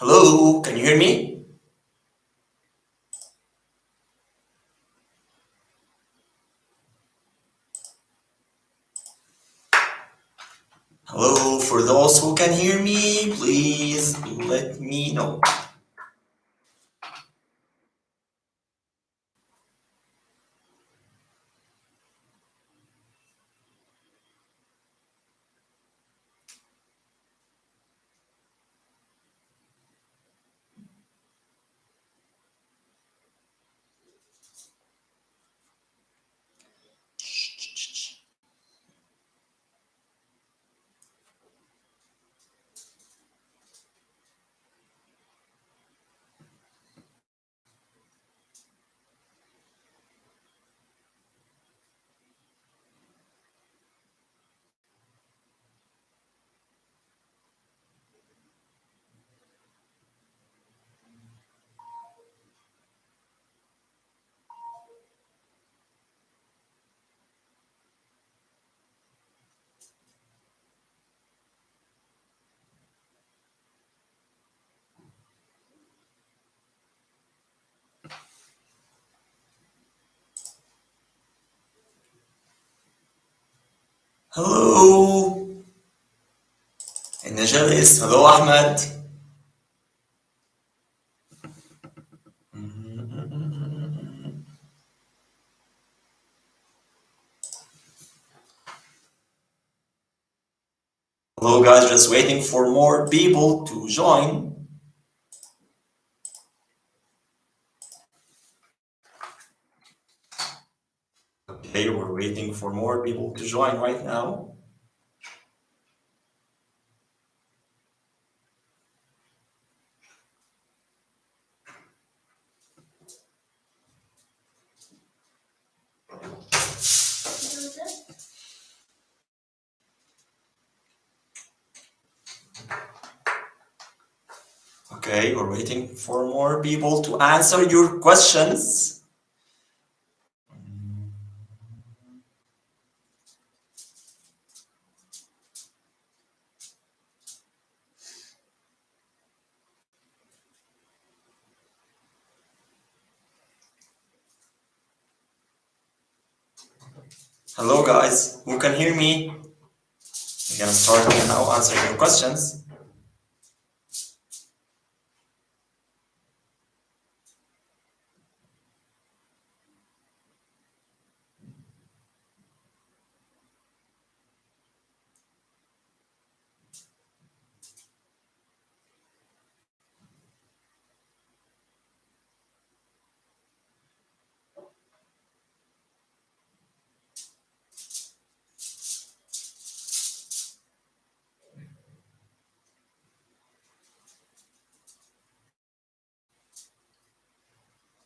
Hello, can you hear me? Hello, for those who can hear me, please let me know. Hello, Najalis. Hello, Ahmed. Hello, guys. Just waiting for more people to join. Okay, we're waiting for more people to join right now. Okay, we're waiting for more people to answer your questions. Hello, guys. Who can hear me? We're gonna start now answering your questions.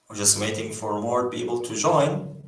We're just waiting for more people to join.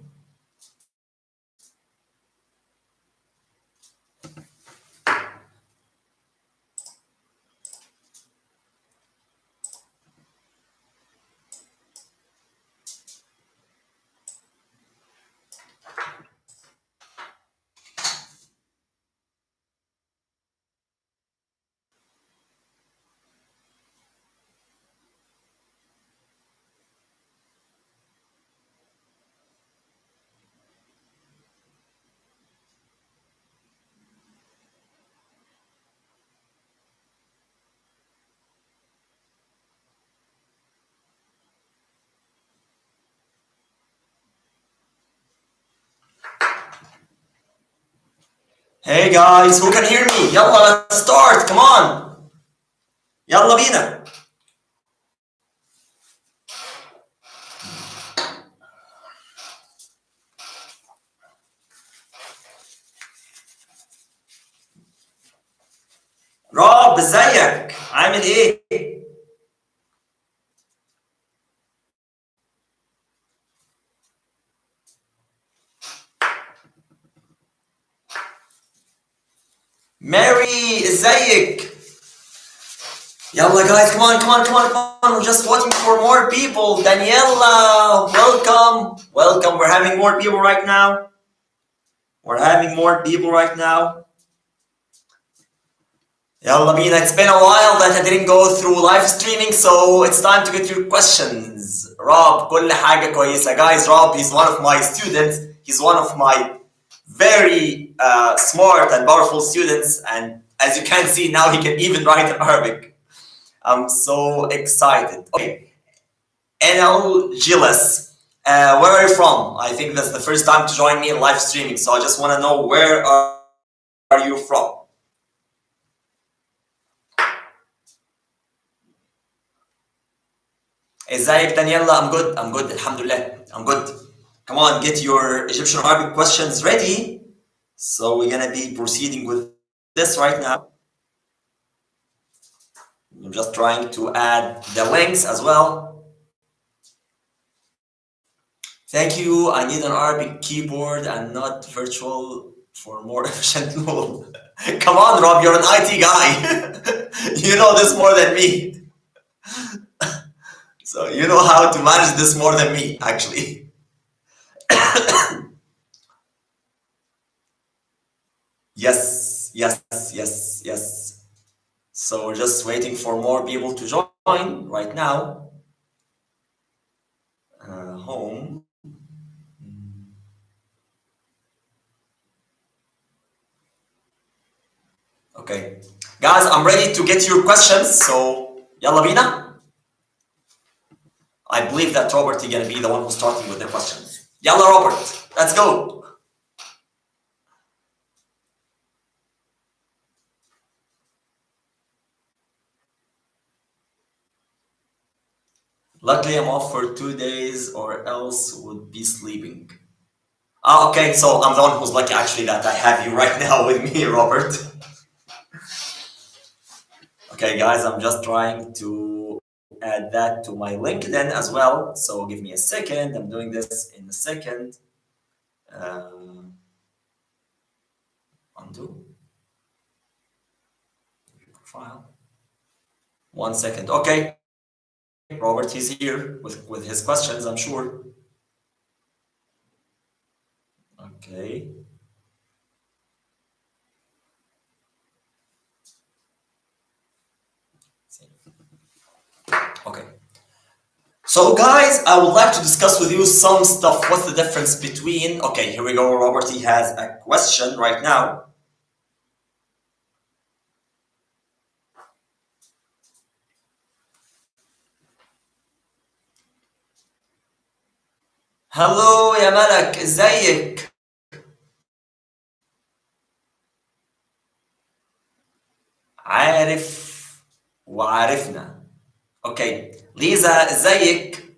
Hey guys, who can hear me? يلا let's start, come on. يلا بينا. راب ازيك؟ عامل ايه؟ ماري ازيك؟ يلا guys, come on, come on, come on, come on. We're just waiting for more people. Daniela, welcome. Welcome. We're having more people right now. We're having more people right now. Yalla bina, it's been a while that I didn't go through live streaming, so it's time to get your questions. Rob, كل حاجة كويسة. Guys, Rob, he's one of my students. He's one of my very smart and powerful students, and as you can see now, he can even write in Arabic. I'm so excited. Okay, NL Gilles, where are you from? I think that's the first time to join me in live streaming, so I just want to know where are you from? ازيك دانييلا? I'm good, alhamdulillah, I'm good. Come on, get your Egyptian Arabic questions ready. So we're gonna be proceeding with this right now. I'm just trying to add the links as well. Thank you. I need an Arabic keyboard and not virtual for more efficient tool. Come on, Rob, you're an IT guy. You know this more than me. So you know how to manage this more than me, actually. Yes. So we're just waiting for more people to join right now. Home. Okay. Guys, I'm ready to get your questions, so yalla bina. I believe that Robert is gonna be the one who's starting with the questions. Yalla Robert, let's go. Luckily, I'm off for 2 days, or else would be sleeping. Okay, so I'm the one who's lucky actually that I have you right now with me, Robert. Okay, guys, I'm just trying to add that to my LinkedIn as well. So give me a second. I'm doing this in a second. Undo. Profile. 1 second. Okay. Robert is here with his questions, I'm sure. Okay. Okay. So guys, I would like to discuss with you some stuff. What's the difference between, okay, here we go. Robert, he has a question right now. Hello يا ملك, ازيك؟ عارف وعارفنا. Okay, Lisa, ازيك؟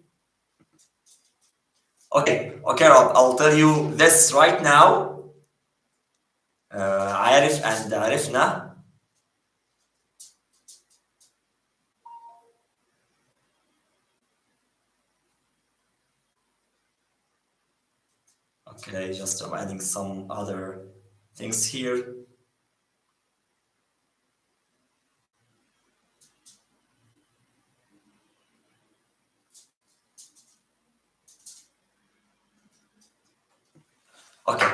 Okay, Rob, I'll tell you this right now. عارف and عرفنا. Okay, just I'm adding some other things here. Okay,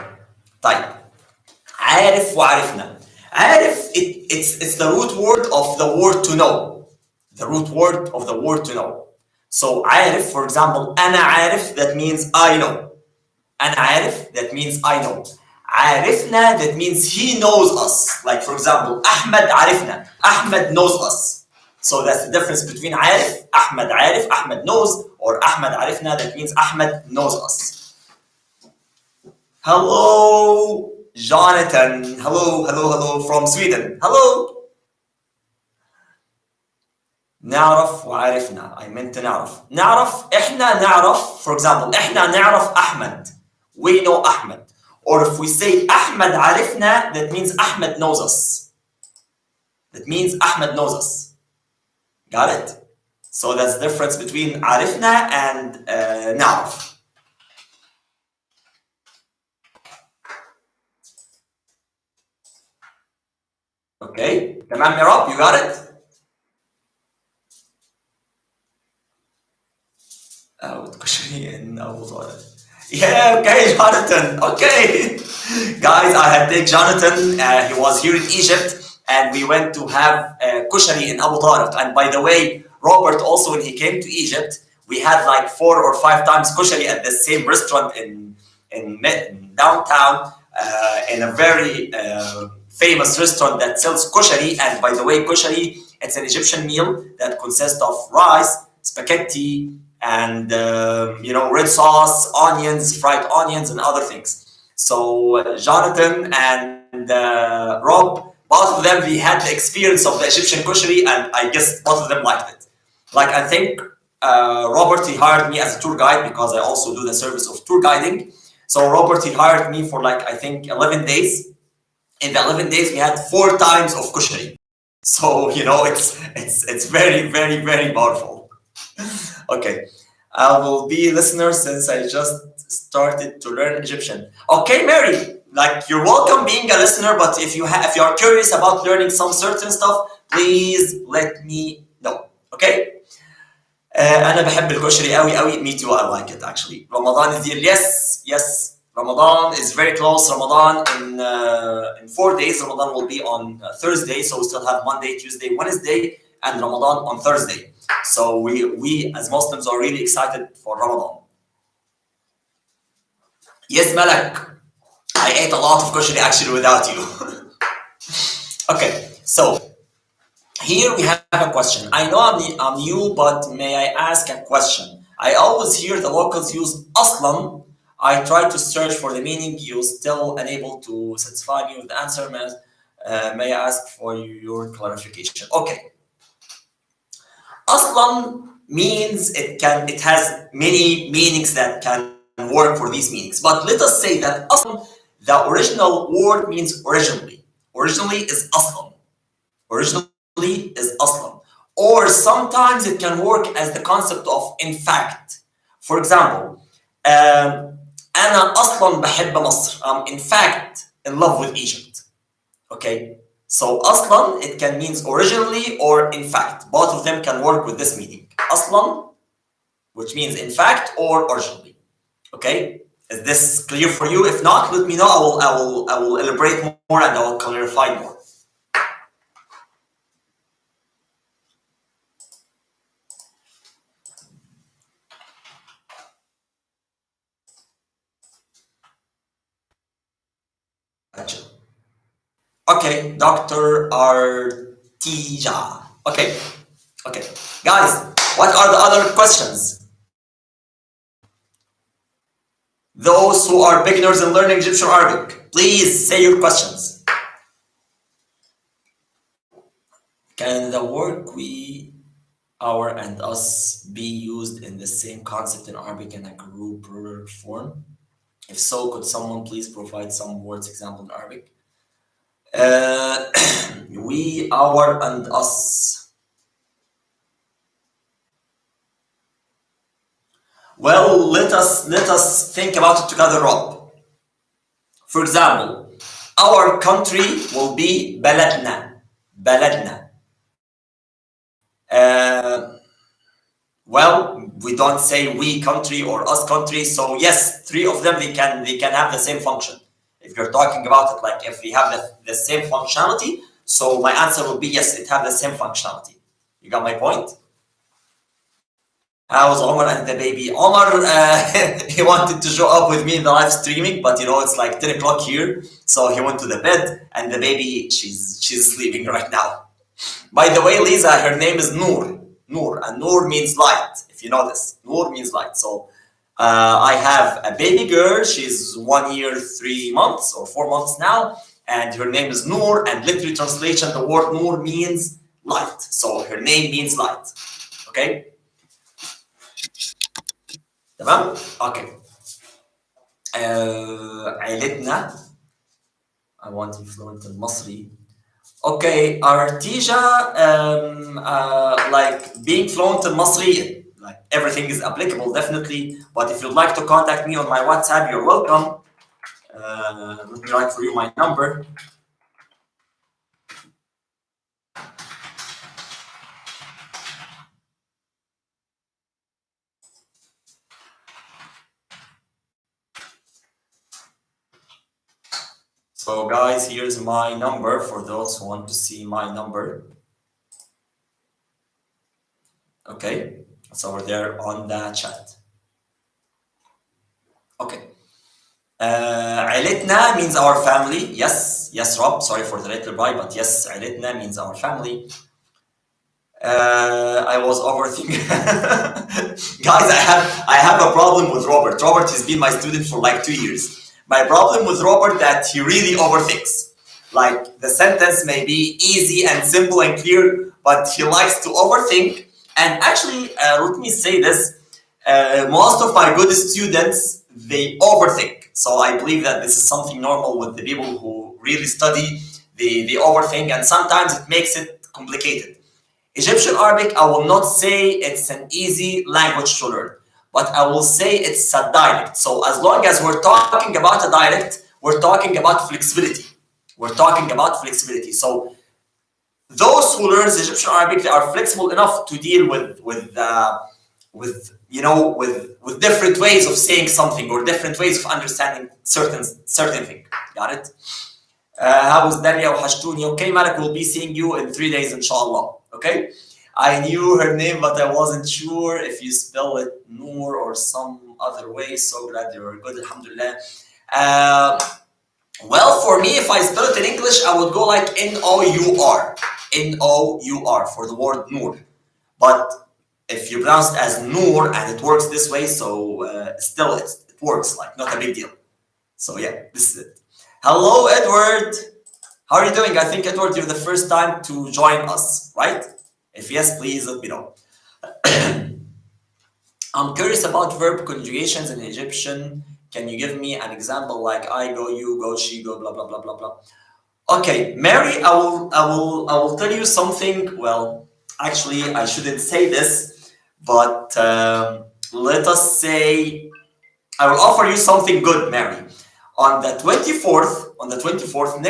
طيب. عارف وعرفنا. عارف, it's the root word of the word to know. The root word of the word to know. So عارف, for example, أنا عارف, that means I know. أنا عارف, that means I know. عارفنا, that means he knows us. Like for example, أحمد عارفنا. Ahmed knows us. So that's the difference between عارف, Ahmed عارف, Ahmed knows, or Ahmed عارفنا, that means Ahmed knows us. Hello, Jonathan. Hello from Sweden. Hello. نعرف وعرفنا. I meant to نعرف. نعرف, إحنا نعرف. For example, إحنا نعرف أحمد. We know Ahmed. Or if we say Ahmed عرفنا, that means Ahmed knows us. That means Ahmed knows us. Got it? So that's the difference between عرفنا and نعرف. Okay, تمام يا Rob, you got it? Yeah, okay, Jonathan. Okay. Guys, I had take Jonathan. He was here in Egypt and we went to have kushari in Abu Tariq. And by the way, Robert also, when he came to Egypt, we had like 4 or 5 times kushari at the same restaurant in downtown, in a very famous restaurant that sells kushari. And by the way, kushari, it's an Egyptian meal that consists of rice, spaghetti, and red sauce, onions, fried onions, and other things. So Jonathan and Rob, both of them, we had the experience of the Egyptian kushari, and I guess both of them liked it. Like, I think Robert, he hired me as a tour guide because I also do the service of tour guiding. So Robert, he hired me for like, I think 11 days. In the 11 days, we had 4 times of kushari. So it's very, very, very powerful. Okay, I will be a listener since I just started to learn Egyptian. Okay, Mary, like, you're welcome being a listener, but if you are curious about learning some certain stuff, please let me know. Okay. انا بحب الكشري قوي قوي. Me too, I like it actually. Ramadan is here. Yes, yes. Ramadan is very close. Ramadan in 4 days. Ramadan will be on Thursday, so we still have Monday, Tuesday, Wednesday, and Ramadan on Thursday. So we as Muslims are really excited for Ramadan. Yes, Malak. I ate a lot of kushari actually without you. Okay, so here we have a question. I know I'm new, but may I ask a question? I always hear the locals use aslan. I try to search for the meaning. You still unable to satisfy me with the answer. May I ask for your clarification? Okay. Aslan means it has many meanings that can work for these meanings. But let us say that aslan, the original word means originally. Originally is aslan. Originally is aslan. Or sometimes it can work as the concept of in fact. For example, أنا أصلا بحب مصر. I'm in fact in love with Egypt. Okay? So aslan, it can mean originally or in fact. Both of them can work with this meaning. Aslan, which means in fact, or originally. Okay? Is this clear for you? If not, let me know. I will elaborate more and I will clarify more. Gotcha. Okay, Dr. Artija. Okay, okay. Guys, what are the other questions? Those who are beginners in learning Egyptian Arabic, please say your questions. Can the work we, our, and us be used in the same concept in Arabic in a group plural form? If so, could someone please provide some words example in Arabic? We, our, and us. Well, let us think about it together, Rob. For example, our country will be بلدنا. بلدنا. Well, we don't say we country or us country. So yes, 3 of them they can have the same function. If you're talking about it like if we have the same functionality, so my answer would be yes, it have the same functionality. You got my point? How's Omar and the baby? Omar, he wanted to show up with me in the live streaming, but it's like 10 o'clock here, so he went to the bed, and the baby, she's sleeping right now. By the way, Lisa, her name is Noor. Noor, and Noor means light, if you know this. Noor means light. So I have a baby girl. She's 1 year, 3 months, or 4 months now, and her name is Noor, and literally translation, the word Noor means light. So her name means light. Okay? تمام؟ اوكي. عيلتنا. I want to be fluent in Masri. Okay, Artesia, like being fluent in Masri, like everything is applicable definitely. But if you'd like to contact me on my WhatsApp, you're welcome. Let me write for you my number. So So guys, here's my number for those who want to see my number. Okay, it's over there on the chat. Okay. عيلتنا means our family. Yes, Rob. Sorry for the late reply, but yes, عيلتنا means our family. I was overthinking. Guys, I have a problem with Robert. Robert has been my student for like 2 years. My problem with Robert that he really overthinks. Like the sentence may be easy and simple and clear, but he likes to overthink. And actually, let me say this: most of my good students they overthink. So I believe that this is something normal with the people who really study. They overthink, and sometimes it makes it complicated. Egyptian Arabic, I will not say it's an easy language to learn, but I will say it's a dialect. So as long as we're talking about a dialect, we're talking about flexibility. We're talking about flexibility. So those who learn Egyptian Arabic, they are flexible enough to deal with different ways of saying something or different ways of understanding certain thing. Got it? How is Dalia وحشتوني? Okay, Malik, we'll be seeing you in 3 days, inshallah. Okay, I knew her name, but I wasn't sure if you spell it Noor or some other way. So glad you were good, alhamdulillah. Well, for me, if I spell it in English, I would go like Nour. Nour for the word Noor. But if you pronounce it as Noor and it works this way, so still it works, like not a big deal. So yeah, this is it. Hello, Edward. How are you doing? I think, Edward, you're the first time to join us, right? If yes, please let me know. I'm curious about verb conjugations in Egyptian. Can you give me an example like I go, you go, she go, blah, blah, blah, blah, blah. Okay, Mary, I will tell you something. Well, actually, I shouldn't say this, but let us say, I will offer you something good, Mary. On the 24th,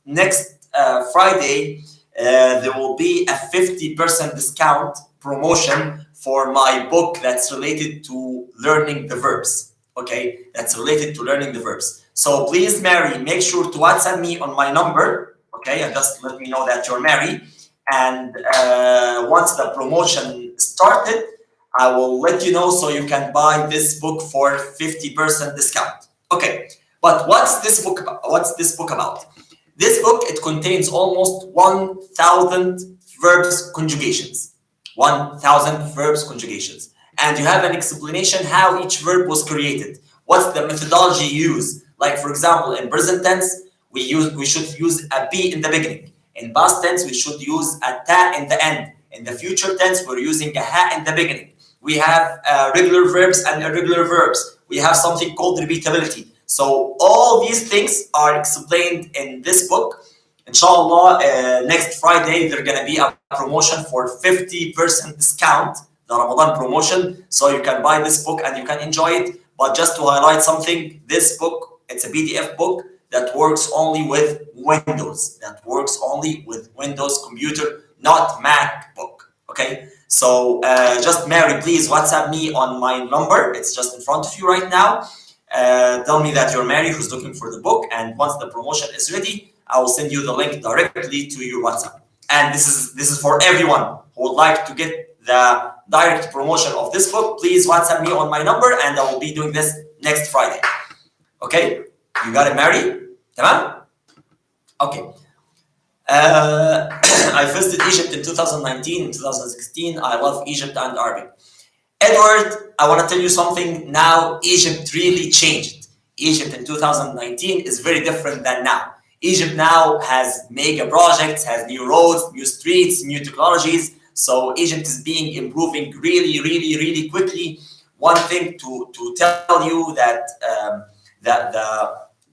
next Friday, there will be a 50% discount promotion for my book that's related to learning the verbs. Okay, that's related to learning the verbs. So please, Mary, make sure to WhatsApp me on my number. Okay, and just let me know that you're Mary. And once the promotion started, I will let you know so you can buy this book for 50% discount. Okay. But what's this book about? This book, it contains almost 1,000 verbs conjugations. 1,000 verbs conjugations. And you have an explanation how each verb was created. What's the methodology used? Like, for example, in present tense, we should use a be in the beginning. In past tense, we should use a ta in the end. In the future tense, we're using a ha in the beginning. We have regular verbs and irregular verbs. We have something called repeatability. So all these things are explained in this book. Inshallah, next Friday, there's going to be a promotion for 50% discount, the Ramadan promotion. So you can buy this book and you can enjoy it. But just to highlight something, this book, it's a PDF book that works only with Windows. Computer, not MacBook. Okay? So just Mary, please WhatsApp me on my number. It's just in front of you right now. Tell me that you're Mary who's looking for the book, and once the promotion is ready, I will send you the link directly to your WhatsApp. And this is for everyone who would like to get the direct promotion of this book. Please WhatsApp me on my number, and I will be doing this next Friday. Okay, you got it, Mary? Tamam? Okay. I visited Egypt in 2019, in 2016. I love Egypt and Arabic. Edward, I want to tell you something. Now, Egypt really changed. Egypt in 2019 is very different than now. Egypt now has mega projects, has new roads, new streets, new technologies. So Egypt is improving really, really, really quickly. One thing to tell you that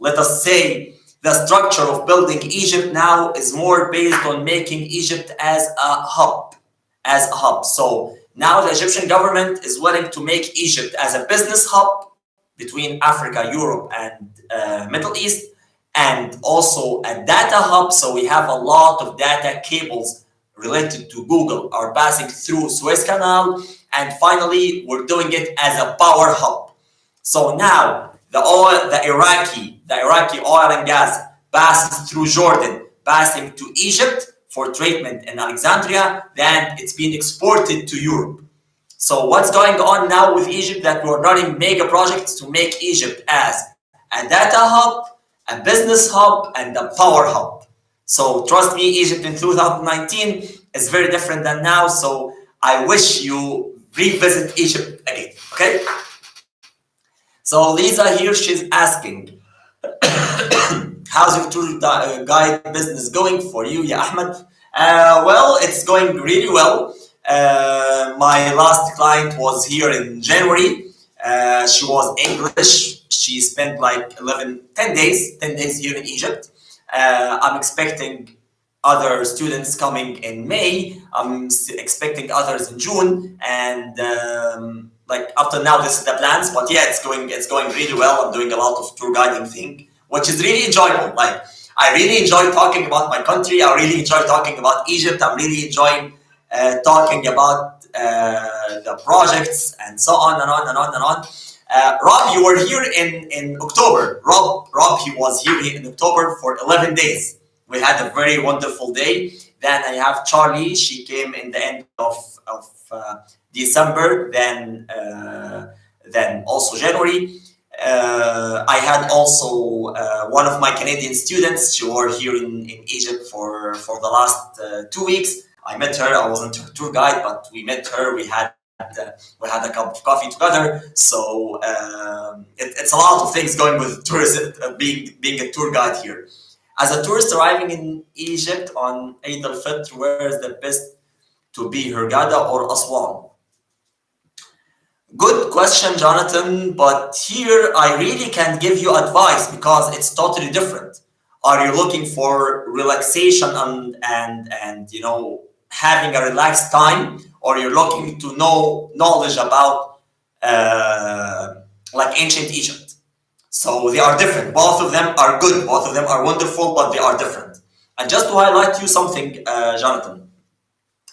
let us say, the structure of building Egypt now is more based on making Egypt as a hub. So now the Egyptian government is willing to make Egypt as a business hub between Africa, Europe, and Middle East, and also a data hub. So we have a lot of data cables related to Google are passing through Suez Canal. And finally, we're doing it as a power hub. So now the Iraqi oil and gas passes through Jordan, passing to Egypt for treatment in Alexandria, then it's being exported to Europe. So what's going on now with Egypt, that we're running mega projects to make Egypt as a data hub, a business hub, and a power hub. So trust me, Egypt in 2019 is very different than now. So I wish you revisit Egypt again, okay? So Lisa here, she's asking, how's your tour guide business going for you, ya Ahmed? Well, it's going really well. My last client was here in January. She was English. She spent like 10 days here in Egypt. I'm expecting other students coming in May. I'm expecting others in June, and like up to now, this is the plans. But yeah, it's going really well. I'm doing a lot of tour guiding thing, which is really enjoyable. Like I really enjoy talking about my country. I really enjoy talking about Egypt. I'm really enjoying talking about the projects and so on and on and on and on. Rob, you were here in October. Rob, he was here in October for 11 days. We had a very wonderful day. Then I have Charlie. She came in the end of December. Then also January. I had also one of my Canadian students. She was here in Egypt for the last 2 weeks. I met her. I wasn't a tour guide, but we met her. We had a cup of coffee together. So it's a lot of things going with tourism, being a tour guide here. As a tourist arriving in Egypt on Eid al-Fitr, where is the best to be, Hurghada or Aswan? Good question, Jonathan, but here I really can't give you advice because it's totally different. Are you looking for relaxation and you know, having a relaxed time, or you're looking to know knowledge about like ancient Egypt? So they are different. Both of them are good. Both of them are wonderful, but they are different. And just to highlight you something, Jonathan,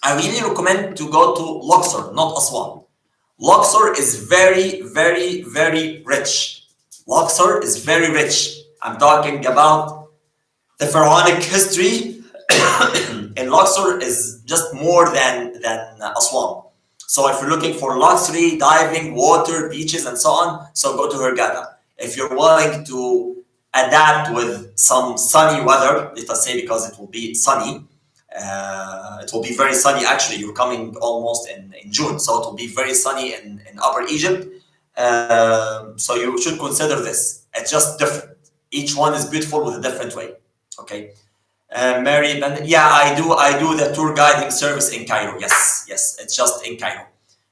I really recommend to go to Luxor, not Aswan. Luxor is very, very, very rich. Luxor is very rich. I'm talking about the pharaonic history in Luxor is just more than Aswan. So if you're looking for luxury, diving, water, beaches, and so on, so go to Hurghada. If you're willing to adapt with some sunny weather, let us say, because it will be sunny, it will be very sunny. Actually, you're coming almost in June, so it will be very sunny in Upper Egypt. So you should consider this. It's just different. Each one is beautiful with a different way. Okay. Mary, yeah, I do the tour guiding service in Cairo. Yes, it's just in Cairo.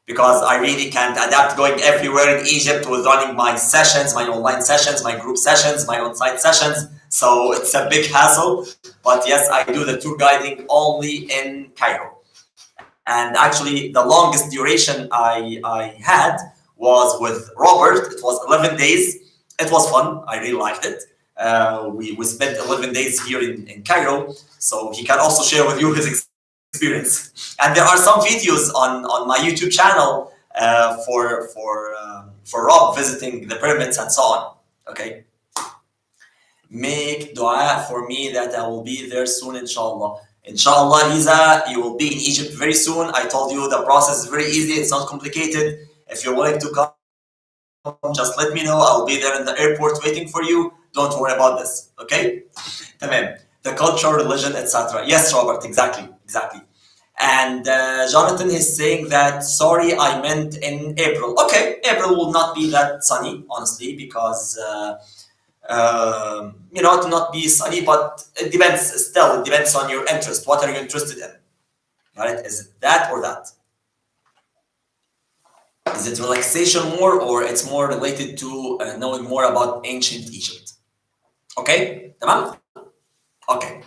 Because I really can't adapt going everywhere in Egypt with running my sessions, my online sessions, my group sessions, my on-site sessions. So it's a big hassle. But yes, I do the tour guiding only in Cairo. And actually, the longest duration I had was with Robert. It was 11 days. It was fun. I really liked it. We spent 11 days here in Cairo. So he can also share with you his experience. And there are some videos on my YouTube channel for Rob visiting the pyramids and so on. Okay. Make dua for me that I will be there soon, inshallah. Inshallah, Lisa, you will be in Egypt very soon. I told you the process is very easy. It's not complicated. If you're willing to come, just let me know. I'll be there in the airport waiting for you. Don't worry about this. Okay? Tamam. The culture, religion, etc. Yes, Robert, exactly. And Jonathan is saying that, sorry, I meant in April. Okay, April will not be that sunny, honestly, because, it will not be sunny, but it depends on your interest. What are you interested in? Right? Is it that or that? Is it relaxation more, or it's more related to knowing more about ancient Egypt? Okay, tamam? Okay.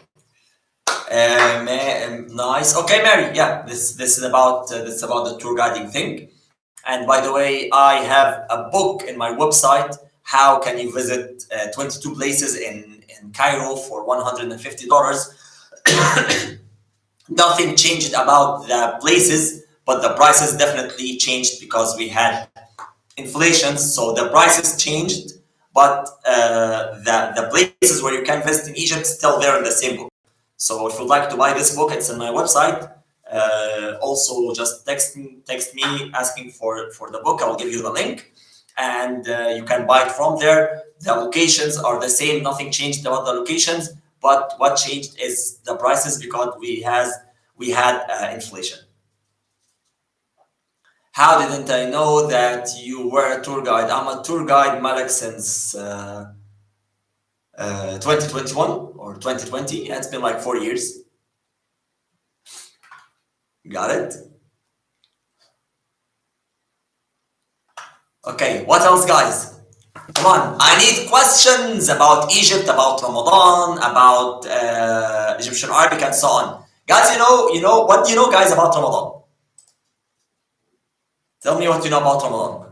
Nice. Okay, Mary. Yeah, this is about the tour guiding thing. And by the way, I have a book in my website. How can you visit 22 places in Cairo for $150? Nothing changed about the places, but the prices definitely changed because we had inflation. So the prices changed, but the places where you can visit in Egypt still there in the same book. So if you'd like to buy this book, it's in my website. Also, just text me asking for the book. I'll give you the link, and you can buy it from there. The locations are the same. Nothing changed about the locations, but what changed is the prices because we had inflation. How didn't I know that you were a tour guide? I'm a tour guide, Malik, since 2021 or 2020. It's been like 4 years. Got it? Okay, what else, guys? Come on, I need questions about Egypt, about Ramadan, about Egyptian Arabic, and so on. Guys, what do you know, guys, about Ramadan? Tell me what you know about Ramadan.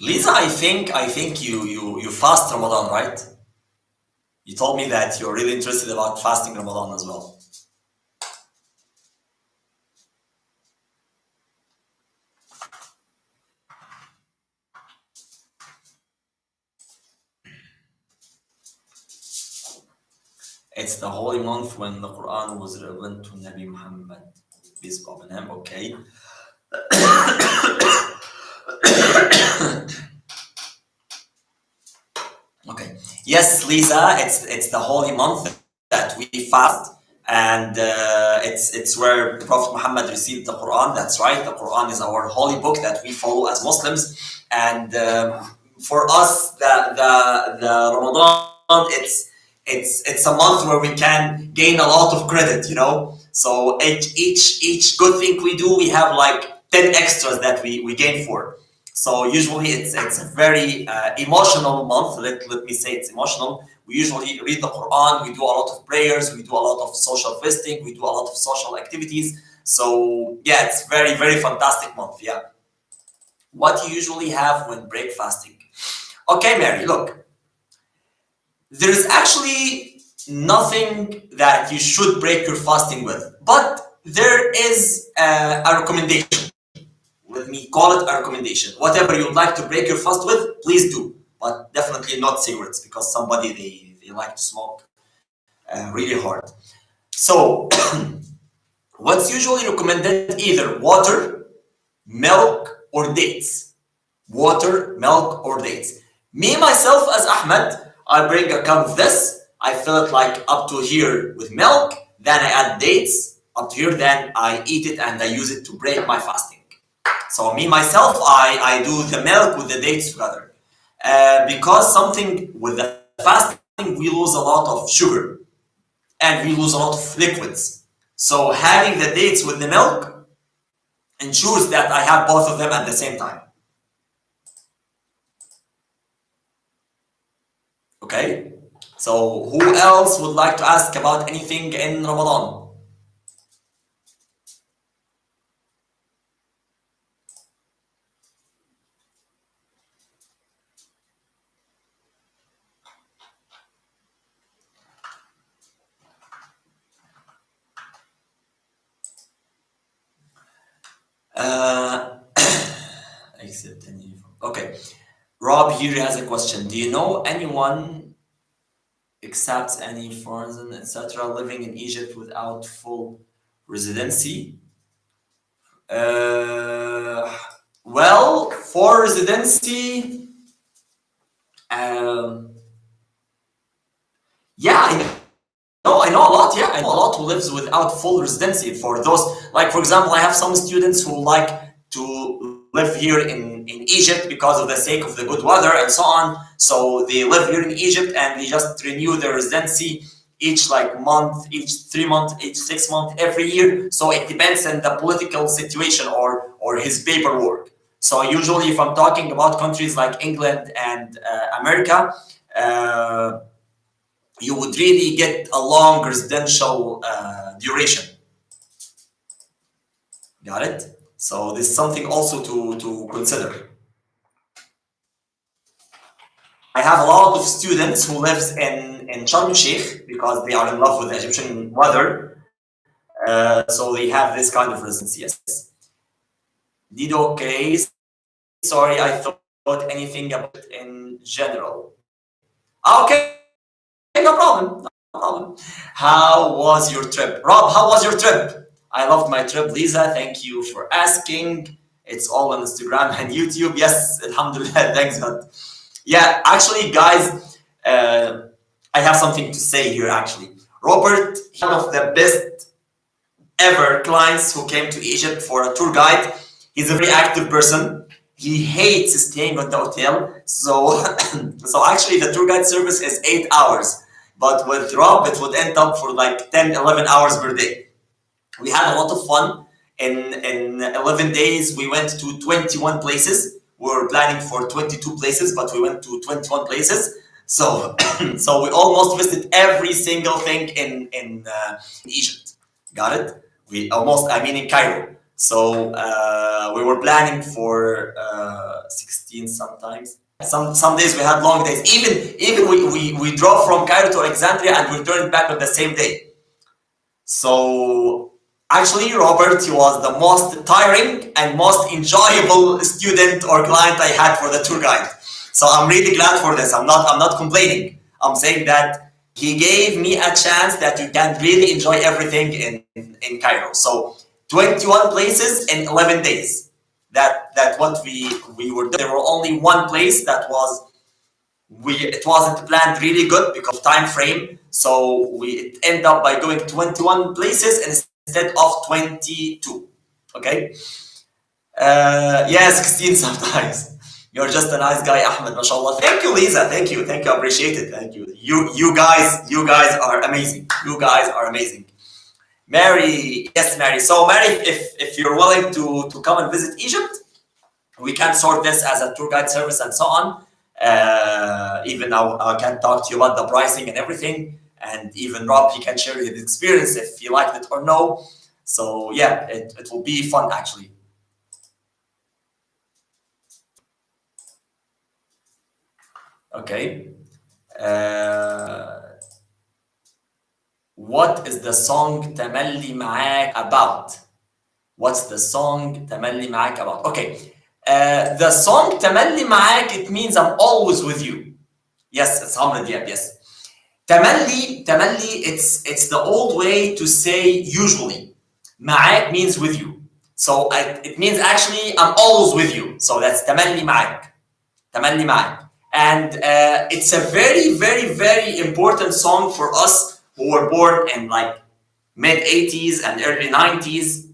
Lisa, I think you fast Ramadan, right? You told me that you're really interested about fasting Ramadan as well. It's the holy month when the Quran was revealed to Nabi Muhammad. Peace be upon him. Okay. Okay. Yes, Lisa, it's the holy month that we fast, and it's where Prophet Muhammad received the Quran. That's right. The Quran is our holy book that we follow as Muslims, and for us, the Ramadan, it's a month where we can gain a lot of credit. So each good thing we do, we have like 10 extras that we gain for. So usually it's a very emotional month. Let me say it's emotional. We usually read the Quran. We do a lot of prayers. We do a lot of social visiting. We do a lot of social activities. So yeah, it's very, very fantastic month. Yeah. What you usually have when break fasting? Okay, Mary, look. There is actually nothing that you should break your fasting with, but there is a recommendation. Let me call it a recommendation. Whatever you'd like to break your fast with, please do, but definitely not cigarettes because somebody they like to smoke really hard. So what's usually recommended, either water, milk, or dates. Water, milk, or dates. Me myself as Ahmed, I bring a cup of this. I fill it like up to here with milk. Then I add dates up to here. Then I eat it and I use it to break my fasting. So me myself, I do the milk with the dates together. Because something with the fasting, we lose a lot of sugar and we lose a lot of liquids. So having the dates with the milk ensures that I have both of them at the same time. Okay? So who else would like to ask about anything in Ramadan? Except any. Okay. Rob here has a question. Do you know anyone accepts any foreign, etc., living in Egypt without full residency? Well, for residency, yeah, I know a lot. Yeah, I know a lot who lives without full residency. For those, like for example, I have some students who like to live here in Egypt because of the sake of the good weather and so on. So they live here in Egypt and they just renew their residency each like month, each 3 months, each 6 months, every year. So it depends on the political situation or his paperwork. So usually, if I'm talking about countries like England and America, you would really get a long residential duration. Got it? So this is something also to consider. have a lot of students who lives in Sharm el Sheikh because they are in love with the Egyptian weather. So they have this kind of residence. Yes. Dido, okay. Sorry, I thought anything about it in general. Okay, no problem. No problem. How was your trip? Rob, how was your trip? I loved my trip. Lisa, thank you for asking. It's all on Instagram and YouTube. Yes, alhamdulillah, thanks God. Yeah, actually, guys, I have something to say here, actually. Robert, one of the best ever clients who came to Egypt for a tour guide. He's a very active person. He hates staying at the hotel. So, so actually the tour guide service is 8 hours. But with Rob, it would end up for like 10, 11 hours per day. We had a lot of fun. In 11 days, we went to 21 places. We were planning for 22 places, but we went to 21 places. So, so we almost visited every single thing in Egypt. Got it? We almost, I mean, in Cairo. So we were planning for 16 sometimes. Some days we had long days. Even we drove from Cairo to Alexandria and we returned back on the same day. So actually, Robert, he was the most tiring and most enjoyable student or client I had for the tour guide. So I'm really glad for this. I'm not complaining. I'm saying that he gave me a chance that you can really enjoy everything in Cairo. So 21 places in 11 days. That what we were. There were only one place that was it wasn't planned really good because of time frame. So we end up by doing 21 places instead of 22. Okay. Yeah, 16 sometimes. You're just a nice guy, Ahmed. Mashallah. Thank you, Lisa. Thank you. Thank you. Appreciate it. Thank you. You guys are amazing. You guys are amazing. Mary, yes, Mary. So Mary, if you're willing to come and visit Egypt, we can sort this as a tour guide service and so on. Even I can talk to you about the pricing and everything, and even Rob, he can share his experience if he liked it or no. So yeah, it will be fun actually. Okay. What is the song تملي معاك about? What's the song تملي معاك about? Okay. The song تملي معاك, it means I'm always with you. Yes, it's Amr Diab, yes. تملي, it's the old way to say usually. معاك means with you. So it means actually I'm always with you. So that's تملي معاك. تملي معاك. And it's a very, very, very important song for us who were born in like mid 80s and early 90s,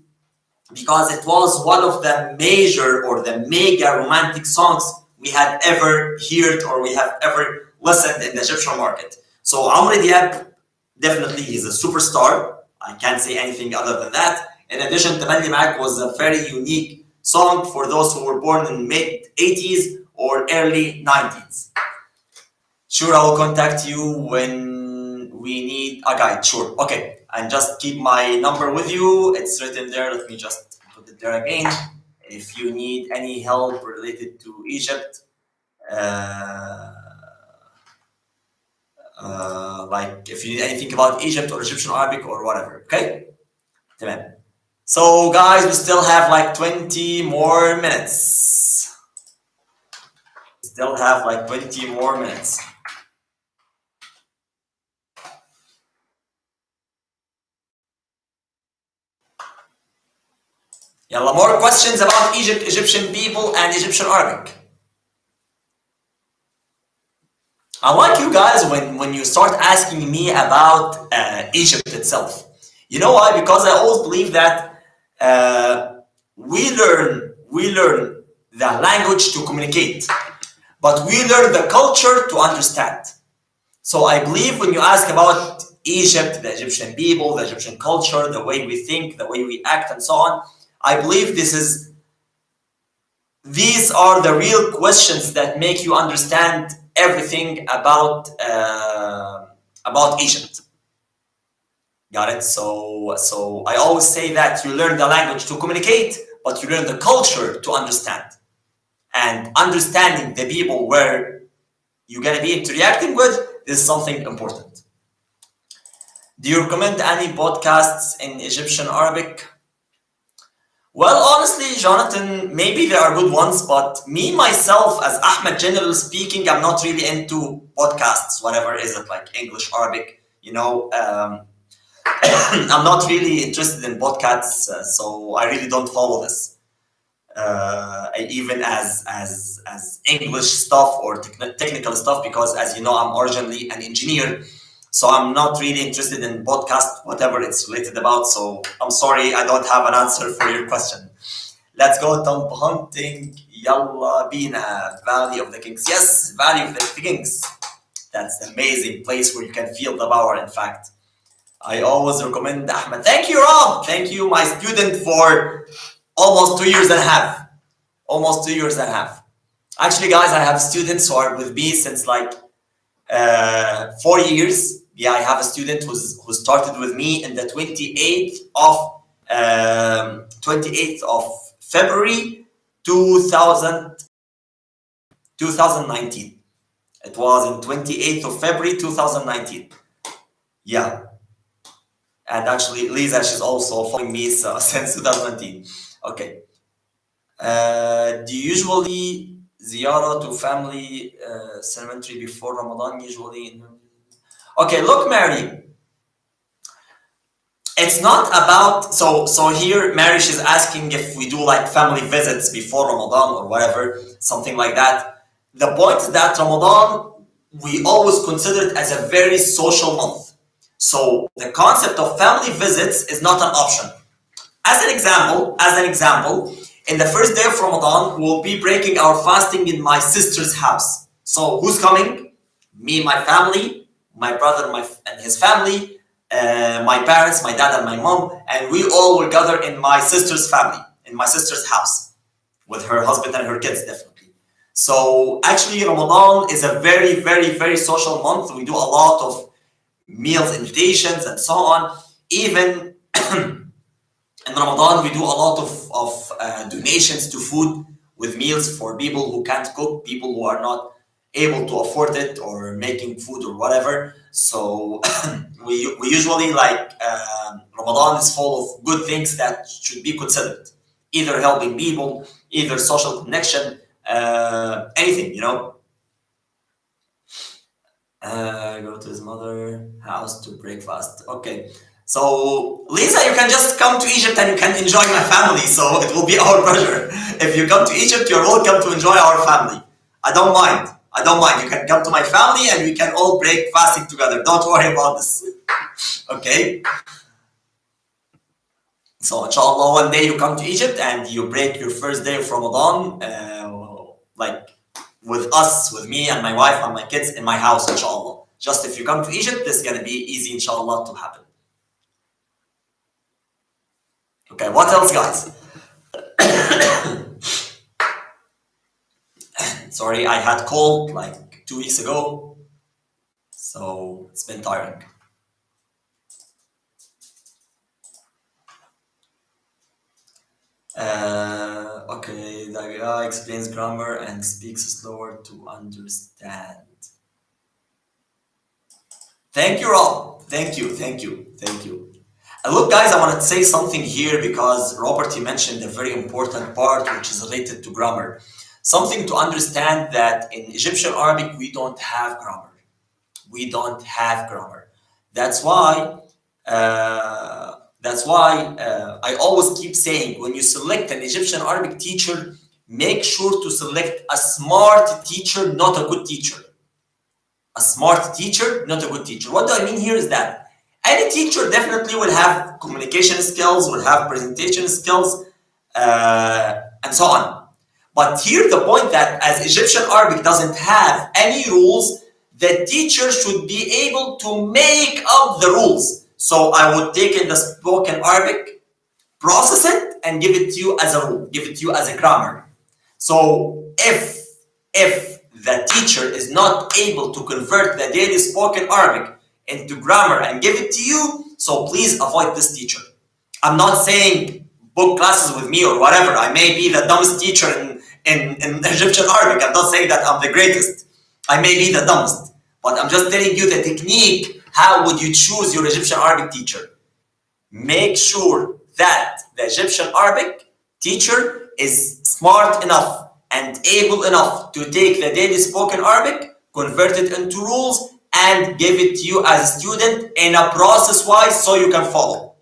because it was one of the major or the mega romantic songs we had ever heard or we have ever listened in the Egyptian market. So Amr Diab, definitely he's a superstar. I can't say anything other than that. In addition, Tamalli Maak was a very unique song for those who were born in mid 80s or early 90s. Sure, I will contact you when we need a guide. Sure. Okay. And just keep my number with you. It's written there. Let me just put it there again. If you need any help related to Egypt, like if you need anything about Egypt or Egyptian Arabic or whatever. Okay. Tamam. So guys, we still have like 20 more minutes. Still have like 20 more minutes. Yalla, more questions about Egypt, Egyptian people, and Egyptian Arabic. I like you guys when you start asking me about Egypt itself. You know why? Because I always believe that we learn the language to communicate, but we learn the culture to understand. So I believe when you ask about Egypt, the Egyptian people, the Egyptian culture, the way we think, the way we act, and so on, I believe these are the real questions that make you understand everything about Egypt. Got it? So I always say that you learn the language to communicate, but you learn the culture to understand. And understanding the people where you're gonna be interacting with, this is something important. Do you recommend any podcasts in Egyptian Arabic? Well, honestly, Jonathan, maybe there are good ones, but me, myself, as Ahmed, generally speaking, I'm not really into podcasts, whatever is it, like English, Arabic, I'm not really interested in podcasts, so I really don't follow this. Even as English stuff or technical stuff, because as you know, I'm originally an engineer, so I'm not really interested in podcast, whatever it's related about. So I'm sorry, I don't have an answer for your question. Let's go dump hunting. Yalla bina, Valley of the Kings. Yes, Valley of the Kings. That's an amazing place where you can feel the power. In fact, I always recommend Ahmed. Thank you, Rob. Thank you, my student, for almost 2 years and a half. Almost 2 years and a half. Actually, guys, I have students who are with me since like 4 years. Yeah, I have a student who started with me in the 28th of February 2019. It was in 28th of February 2019. Yeah. And actually, Lisa, she's also following me since 2019. Okay. Do you usually ziyara to family cemetery before Ramadan? Usually. Okay, look, Mary. It's not about so here Mary, she's asking if we do like family visits before Ramadan or whatever, something like that. The point is that Ramadan, we always consider it as a very social month. So the concept of family visits is not an option. As an example, in the first day of Ramadan, we'll be breaking our fasting in my sister's house. So who's coming? Me, my family, my brother, and his family, my parents, my dad and my mom, and we all will gather in my sister's family, in my sister's house, with her husband and her kids, definitely. So actually, Ramadan is a very, very, very social month. We do a lot of meals, invitations, and so on. Even in Ramadan, we do a lot of donations to food with meals for people who can't cook, people who are not able to afford it or making food or whatever. So we usually like Ramadan is full of good things that should be considered, either helping people, either social connection, anything, go to his mother house to breakfast. Okay. So, Lisa, you can just come to Egypt and you can enjoy my family. So it will be our pleasure. If you come to Egypt, you're welcome to enjoy our family. I don't mind. You can come to my family and we can all break fasting together. Don't worry about this. Okay? So, inshallah, one day you come to Egypt and you break your first day of Ramadan, like with us, with me and my wife and my kids in my house, inshallah. Just if you come to Egypt, this is going to be easy, inshallah, to happen. Okay, what else, guys? Sorry, I had cold like 2 weeks ago, so it's been tiring. Okay, the guy explains grammar and speaks slower to understand. Thank you, Rob. Thank you. Look, guys, I want to say something here because Robert, you mentioned a very important part which is related to grammar. Something to understand that in Egyptian Arabic, we don't have grammar. That's why I always keep saying, when you select an Egyptian Arabic teacher, make sure to select a smart teacher, not a good teacher. A smart teacher, not a good teacher. What do I mean here is that any teacher definitely will have communication skills, will have presentation skills, and so on. But here the point that as Egyptian Arabic doesn't have any rules, the teacher should be able to make up the rules. So I would take in the spoken Arabic, process it, and give it to you as a rule, give it to you as a grammar. So if the teacher is not able to convert the daily spoken Arabic into grammar and give it to you, so please avoid this teacher. I'm not saying book classes with me or whatever. I may be the dumbest teacher in Egyptian Arabic. I'm not saying that I'm the greatest. I may be the dumbest, but I'm just telling you the technique. How would you choose your Egyptian Arabic teacher? Make sure that the Egyptian Arabic teacher is smart enough and able enough to take the daily spoken Arabic, convert it into rules, and give it to you as a student in a process wise so you can follow.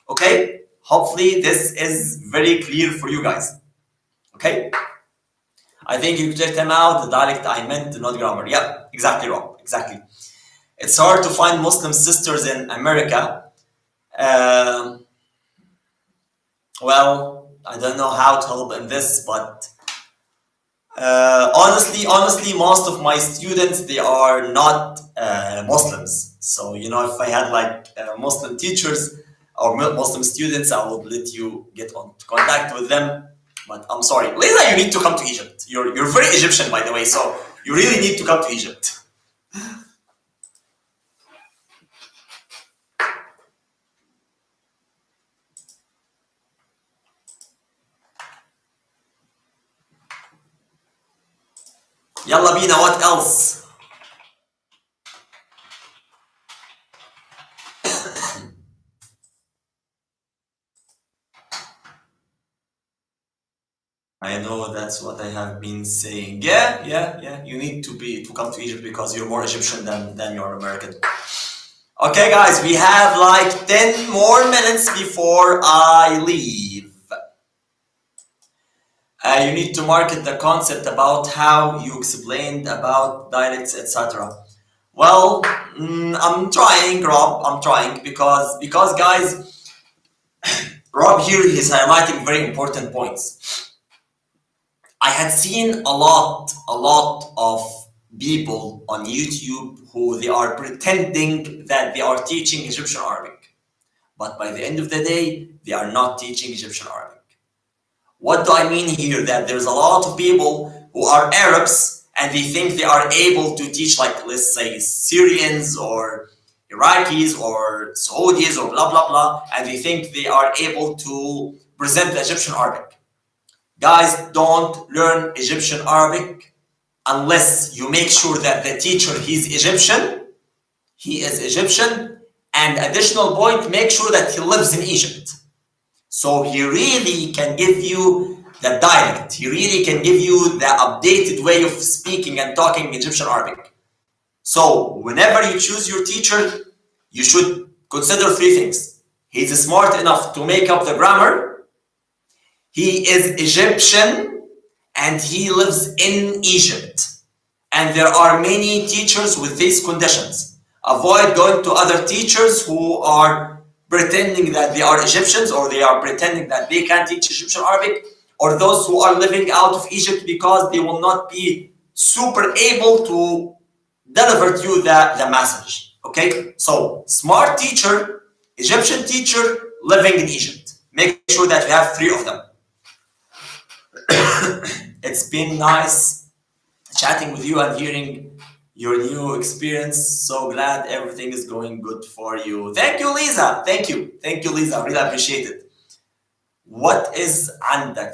Okay? Hopefully, this is very clear for you guys. Okay? I think you checked them out. The dialect I meant, not grammar. Yep, exactly, Rob. Exactly. It's hard to find Muslim sisters in America. Um, well, I don't know how to help in this, but honestly, most of my students they are not Muslims. So if I had like Muslim teachers or Muslim students, I would let you get on contact with them. But I'm sorry, Lisa, you need to come to Egypt. You're very Egyptian, by the way, so you really need to come to Egypt. Yalla bina, what else? I know that's what I have been saying. Yeah. You need to come to Egypt because you're more Egyptian than you're American. Okay, guys, we have like 10 more minutes before I leave. You need to market the concept about how you explained about dialects, etc. Well, I'm trying, Rob. I'm trying because guys, Rob here is highlighting very important points. I had seen a lot of people on YouTube who they are pretending that they are teaching Egyptian Arabic, but by the end of the day, they are not teaching Egyptian Arabic. What do I mean here? That there's a lot of people who are Arabs and they think they are able to teach, like, let's say, Syrians or Iraqis or Saudis or blah, blah, blah, and they think they are able to present the Egyptian Arabic. Guys, don't learn Egyptian Arabic unless you make sure that the teacher, he's Egyptian, he is Egyptian, and additional point, make sure that he lives in Egypt. So he really can give you the dialect. He really can give you the updated way of speaking and talking Egyptian Arabic. So whenever you choose your teacher, you should consider three things. He's smart enough to make up the grammar. He is Egyptian and he lives in Egypt. And there are many teachers with these conditions. Avoid going to other teachers who are pretending that they are Egyptians or they are pretending that they can teach Egyptian Arabic, or those who are living out of Egypt because they will not be super able to deliver to you the message. Okay? So, smart teacher, Egyptian teacher, living in Egypt. Make sure that you have three of them. It's been nice chatting with you and hearing your new experience. So glad everything is going good for you. Thank you, Lisa. Thank you, Lisa. Really appreciate it. What is عندك?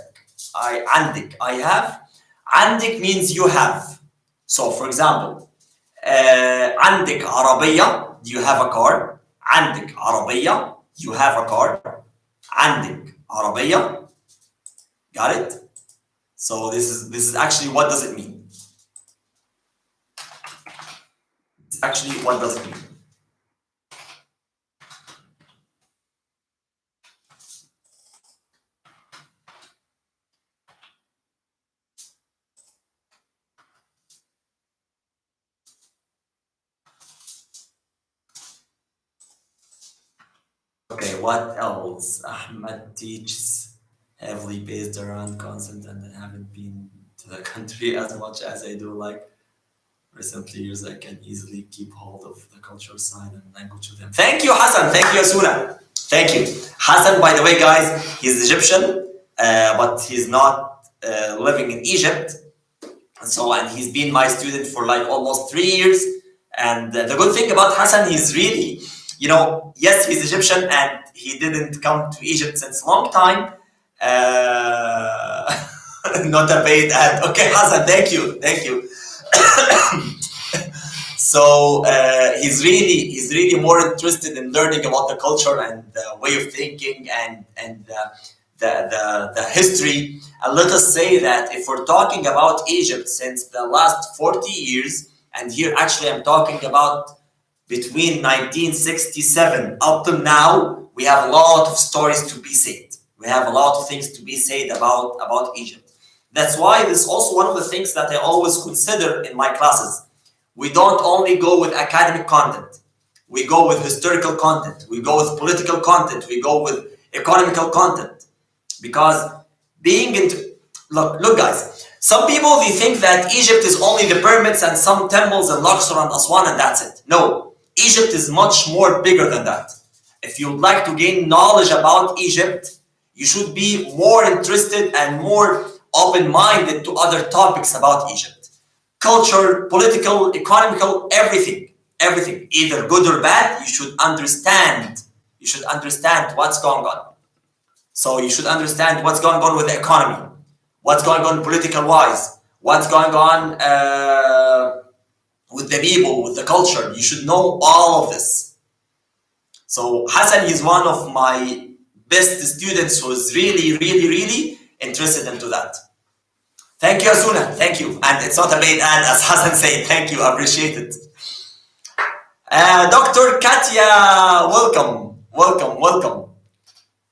عندك. I have. عندك means you have. So, for example, عندك عربية. Do you have a car? عندك عربية. You have a car. عندك عربية. Got it? So this is actually, what does it mean? Actually, what does it mean? Okay, what else? Ahmed teaches heavily based around consent, and I haven't been to the country as much as I do like recent years. I can easily keep hold of the cultural side and language of them. Thank you, Hassan. Thank you, Asuna. Thank you. Hassan, by the way, guys, he's Egyptian, but he's not living in Egypt. And he's been my student for like almost 3 years. And the good thing about Hassan, he's really, yes, he's Egyptian and he didn't come to Egypt since a long time. Not a paid ad. Okay, Hassan, thank you. So he's really more interested in learning about the culture and the way of thinking and the history. And let us say that if we're talking about Egypt since the last 40 years, and here actually I'm talking about between 1967 up to now, we have a lot of stories to be said. We have a lot of things to be said about Egypt. That's why this is also one of the things that I always consider in my classes. We don't only go with academic content. We go with historical content. We go with political content. We go with economical content. Because being into look guys, some people they think that Egypt is only the pyramids and some temples in Luxor and Aswan and that's it. No, Egypt is much more bigger than that. If you'd like to gain knowledge about Egypt, you should be more interested and more open-minded to other topics about Egypt. Culture, political, economical, everything. Everything. Either good or bad, you should understand. You should understand what's going on. So you should understand what's going on with the economy, what's going on political wise, what's going on with the people, with the culture. You should know all of this. So Hassan is one of my best students who is really interested into that. Thank you, Asuna. Thank you. And it's not a paid ad, as Hassan said. Thank you. I appreciate it. Dr. Katia, welcome. Welcome, welcome.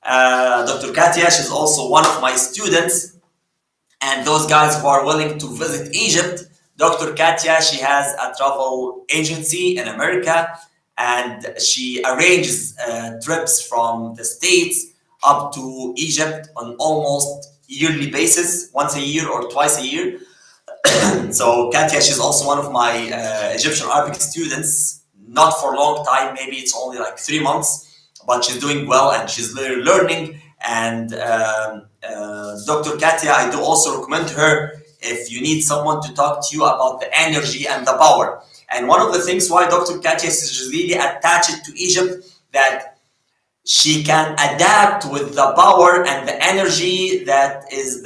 Dr. Katia, she's also one of my students. And those guys who are willing to visit Egypt, Dr. Katia, she has a travel agency in America and she arranges trips from the States up to Egypt on almost yearly basis, once a year or twice a year. So Katia, she's also one of my Egyptian Arabic students, not for a long time, maybe it's only like 3 months, but she's doing well and she's learning. And Dr. Katia, I do also recommend her if you need someone to talk to you about the energy and the power. And one of the things why Dr. Katia is really attached to Egypt, that she can adapt with the power and the energy that is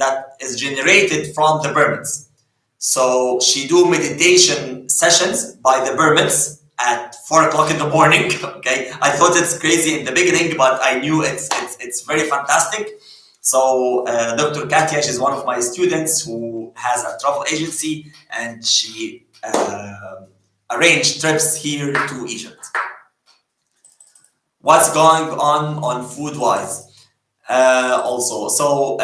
generated from the pyramids. So she do meditation sessions by the pyramids at 4 o'clock in the morning. Okay, I thought it's crazy in the beginning, but I knew it's very fantastic. So Dr. Katia, she's one of my students who has a travel agency, and she arranged trips here to Egypt. What's going on food wise? Also, so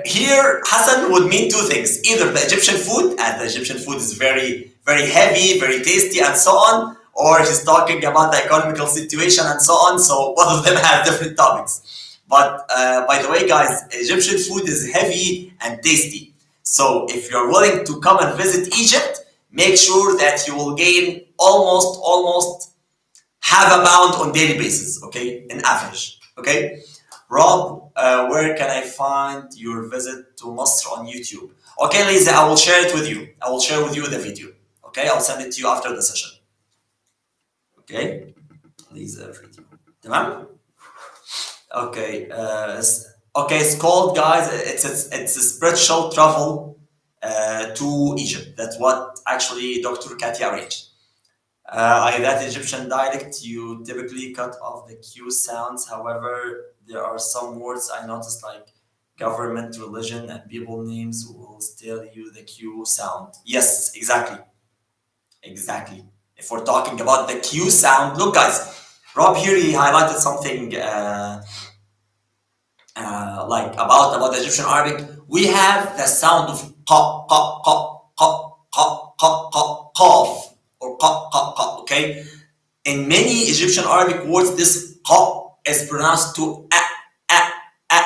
here Hassan would mean two things: either the Egyptian food, and the Egyptian food is very heavy, very tasty, and so on, or he's talking about the economical situation and so on. So both of them have different topics. But by the way, guys, Egyptian food is heavy and tasty. So if you're willing to come and visit Egypt, make sure that you will gain almost half a pound on daily basis, okay, in average, okay? Rob, where can I find your visit to Masr on YouTube? Okay, Lisa, I will share it with you. I will share with you the video, okay? I'll send it to you after the session. Okay, Lisa video. Tamam? Okay, okay, it's called, guys, it's a spiritual travel to Egypt. That's what actually Dr. Katia arranged. That Egyptian dialect, you typically cut off the Q sounds. However, there are some words I noticed, like government, religion, and people names will still use the Q sound. Yes, exactly. Exactly. If we're talking about the Q sound, look, guys, Rob here, he highlighted something like about the Egyptian Arabic. We have the sound of qa, qa, qa, qa, qa, qa, qa, qaf, or qa, qa, qa, okay? In many Egyptian Arabic words, this qa is pronounced to a, a, a.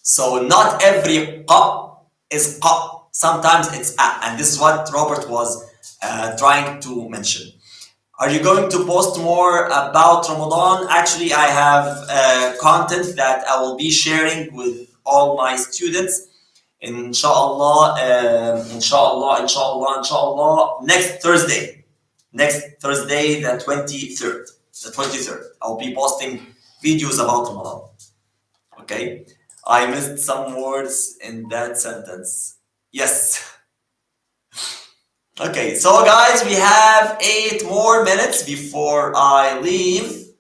So not every qa is qa. Sometimes it's a, and this is what Robert was trying to mention. Are you going to post more about Ramadan? Actually, I have content that I will be sharing with all my students. Inshallah, next Thursday, the 23rd. The 23rd, I'll be posting videos about Ramadan. Okay, I missed some words in that sentence. Yes. Okay, so guys, we have 8 more minutes before I leave.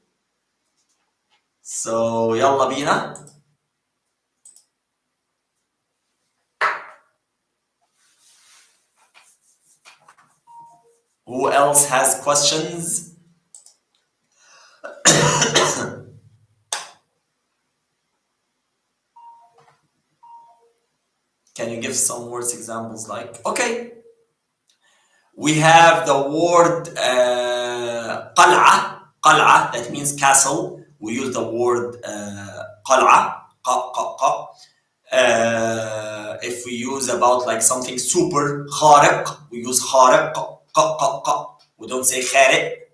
So يلا بينا. Who else has questions? Can you give some words examples like? Okay, we have the word قلعة. قلعة, that means castle. We use the word قلعة. If we use about like something super خارق, we use خارق. We don't say خارق.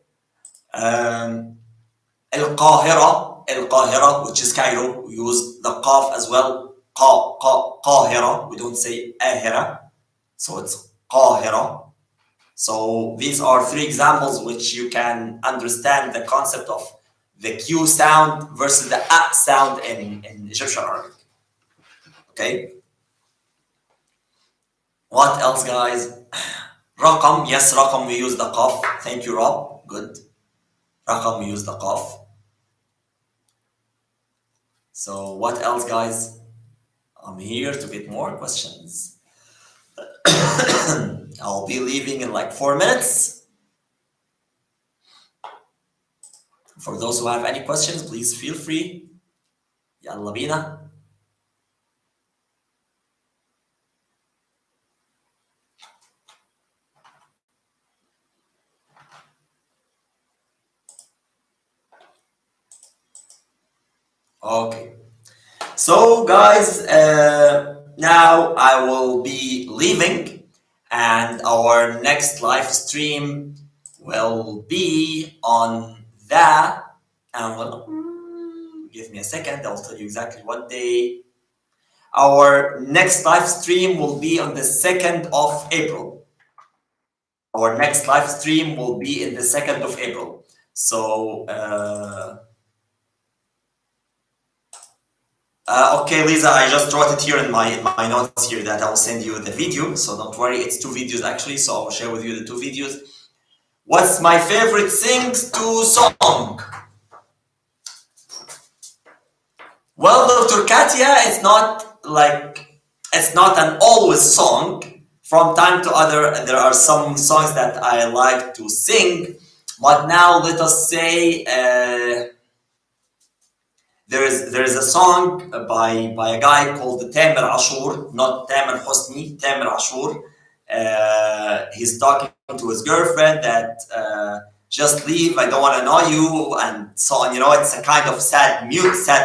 القاهرة, القاهرة, which is Cairo, we use the قاف as well. قاهرة, we don't say آهرة, so it's قاهرة. So these are 3 examples which you can understand the concept of the Q sound versus the A sound in Egyptian Arabic. Okay. What else, guys? رقم, yes, رقم, we use the قاف. Thank you, Rob. Good. رقم, we use the قاف. So what else, guys? I'm here to get more questions. I'll be leaving in like 4 minutes. For those who have any questions, please feel free. يلا بينا. Okay. So guys, now I will be leaving, and our next live stream will be on the, and well, give me a second, I'll tell you exactly what day. Our next live stream will be on the 2nd of April. Our next live stream will be in the 2nd of April. So, okay, Lisa, I just wrote it here in my notes here that I will send you the video. So don't worry, it's 2 videos actually. So I'll share with you the 2 videos. What's my favorite things to song? Well, Dr. Katia, it's not an always song. From time to other, there are some songs that I like to sing. But now let us say there is a song by a guy called Tamer Ashur, not Tamer Hosni, Tamer Ashur. He's talking to his girlfriend that just leave, I don't want to annoy you, and so on. You know, it's a kind of sad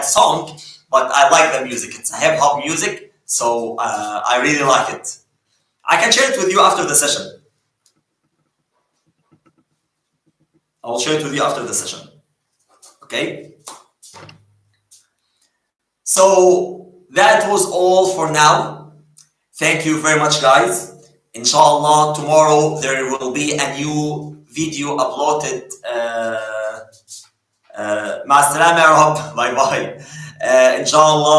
song, but I like the music. It's a hip hop music, so I really like it. I can share it with you after the session. I'll share it with you after the session. Okay? So that was all for now. Thank you very much, guys. Inshallah, tomorrow there will be a new video uploaded. مع السلامة يا رب. Bye bye. Inshallah,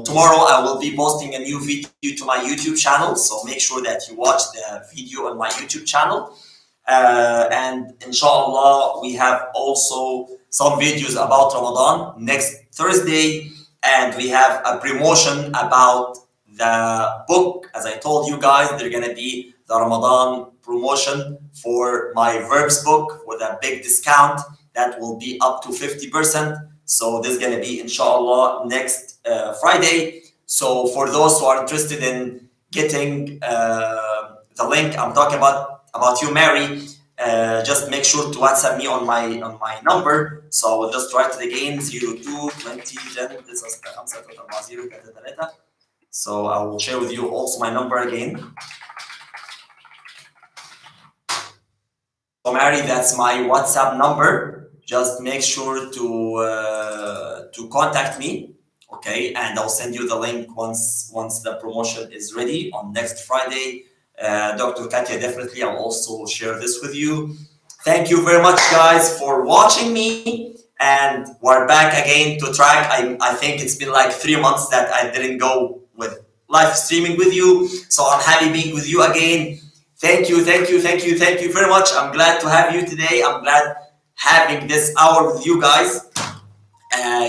tomorrow I will be posting a new video to my YouTube channel. So make sure that you watch the video on my YouTube channel. And inshallah, we have also some videos about Ramadan next Thursday, and we have a promotion about the book. As I told you guys, there's gonna be the Ramadan promotion for my verbs book with a big discount that will be up to 50%. So this is gonna be inshallah next Friday. So for those who are interested in getting the link I'm talking about you, Mary, just make sure to WhatsApp me on my number. So I will just write it again, 0220 So I will share with you also my number again. So Mary, that's my WhatsApp number. Just make sure to contact me, okay? And I'll send you the link once the promotion is ready on next Friday. Dr. Katia, definitely, I'll also share this with you. Thank you very much, guys, for watching me. And we're back again to track. I think it's been like 3 months that I didn't go with live streaming with you. So I'm happy being with you again. Thank you, thank you, thank you, thank you very much. I'm glad to have you today. I'm glad having this hour with you guys.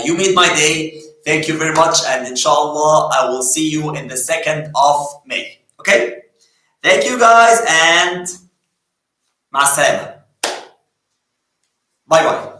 You made my day. Thank you very much. And inshallah, I will see you in the 2nd of May. Okay? Thank you guys and مع السلامة. Bye bye.